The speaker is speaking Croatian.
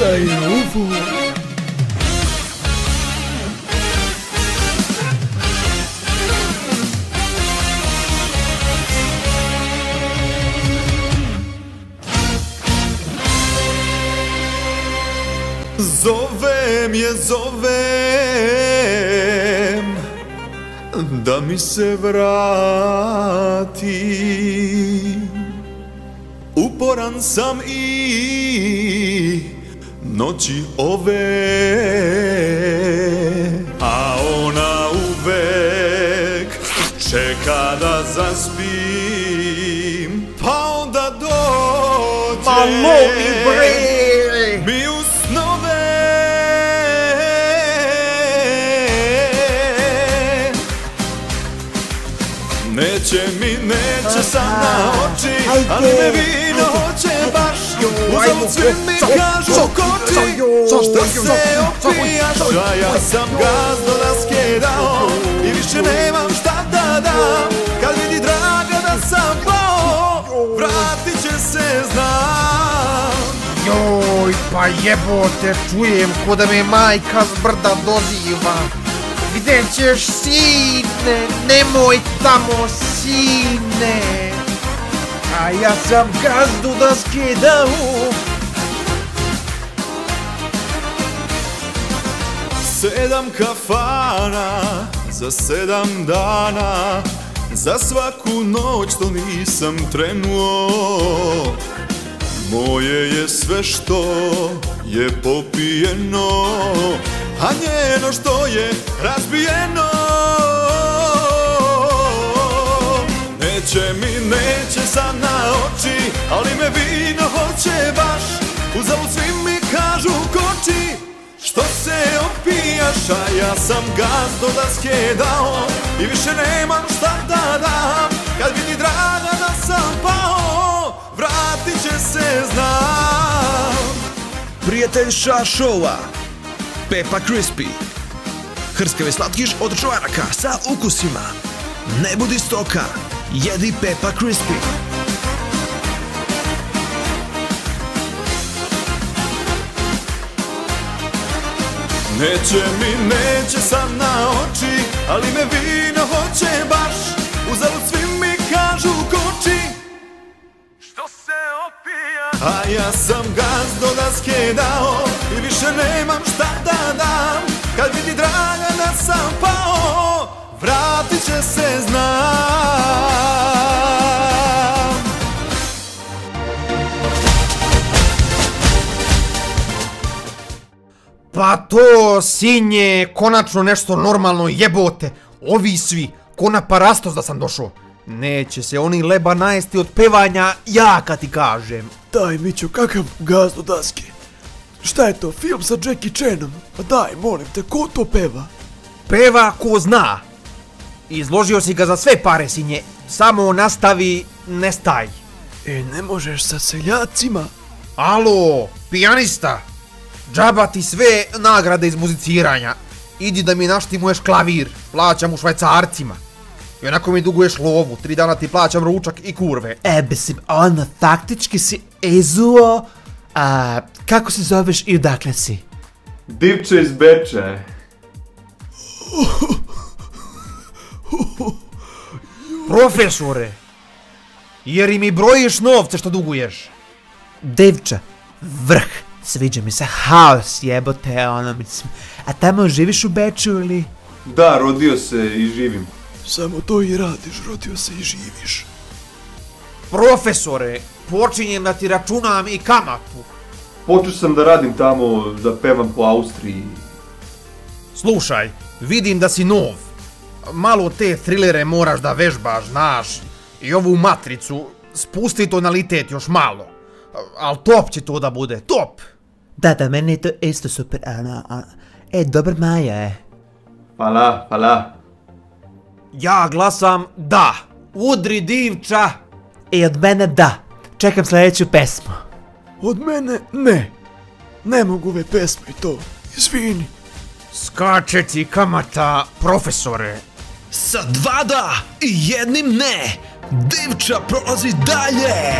Šta je ovo? Zovem je, zovem, da mi se vrati. Uporan sam i noći ove, a ona uvek čeka da zaspim, pa onda dođe mi u snove. Neće sam na oči, ali me vino hoće baš. Uzalud svi mi kažu koči, što se opijaš, a ja sam gaz do daske dao i više nemam šta da dam. Kad vidi draga da sam pao, vratit će se, znam. Joj, pa jebote, čujem ko da me majka s brda doziva. Gde ćeš, sine? Nemoj tamo, sine. A ja sam gazdu da skidao. 7 kafana za 7 dana, za svaku noć što nisam trenuo. Moje je sve što je popijeno, a njeno što je razbijeno. Neće sad na oči, ali me vino hoće baš. Uzalud svi mi kažu koči, što se opijaš, a ja sam gaz do daske dao i više nemam šta da dam. Kad vidi draga da sam pao, vratit će se, znam. Prijatelj šašova, Peppa Crispy. Hrskavi slatkiš od čvaraka sa ukusima. Ne budi stoka, jedi Peppa Crispy. Neće sad na oči, ali me vino hoće baš. Uzalud svi mi kažu koči, što se opija, a ja sam gaz do daske dao i više nemam šta da dam. Kad vidi draga da sam pao, vratit će se, znam. Pa to, sinje, konačno nešto normalno, jebote. Ovi svi, ko na parastos da sam došao. Neće se oni leba najesti od pevanja, ja kad ti kažem. Daj, Mićo, kakav gaz do daske? Šta je to, film sa Jackie Chanom? Pa daj, molim te, ko to peva? Peva ko zna. Izložio si ga za sve pare, sinje. Samo nastavi, ne staj. Ne možeš sa seljacima? Alo, pijanista. Džaba ti sve nagrade iz muziciranja. Idi da mi naštimuješ klavir, plaćam u švajcarcima. I onako mi duguješ lovu, 3 dana ti plaćam ručak i kurve. Mislim, ono, faktički si ezuo. Kako se zoveš i odakle si? Divče iz Beča. Profesore, jer i mi brojiš novce što duguješ. Divča, vrh. Sviđa mi se, haos jebote, ono, mislim. A tamo živiš u Beču ili? Da, rodio se i živim. Samo to i radiš, rodio se i živiš. Profesore, počinjem da ti računam i kamatu. Počeo sam da radim tamo, da pevam po Austriji. Slušaj, vidim da si nov. Malo te trilere moraš da vežbaš, znaš. I ovu matricu, spusti tonalitet još malo. Al top će to da bude, top! Da, meni je to isto super, dobar Maja je. Hvala. Ja glasam da. Udri, divča! I od mene da. Čekam sljedeću pesmu. Od mene ne. Ne mogu ove pesme i to. Izvini. Skače ti kamata, profesore. Sa 2 da i 1 ne, Divča prolazi dalje.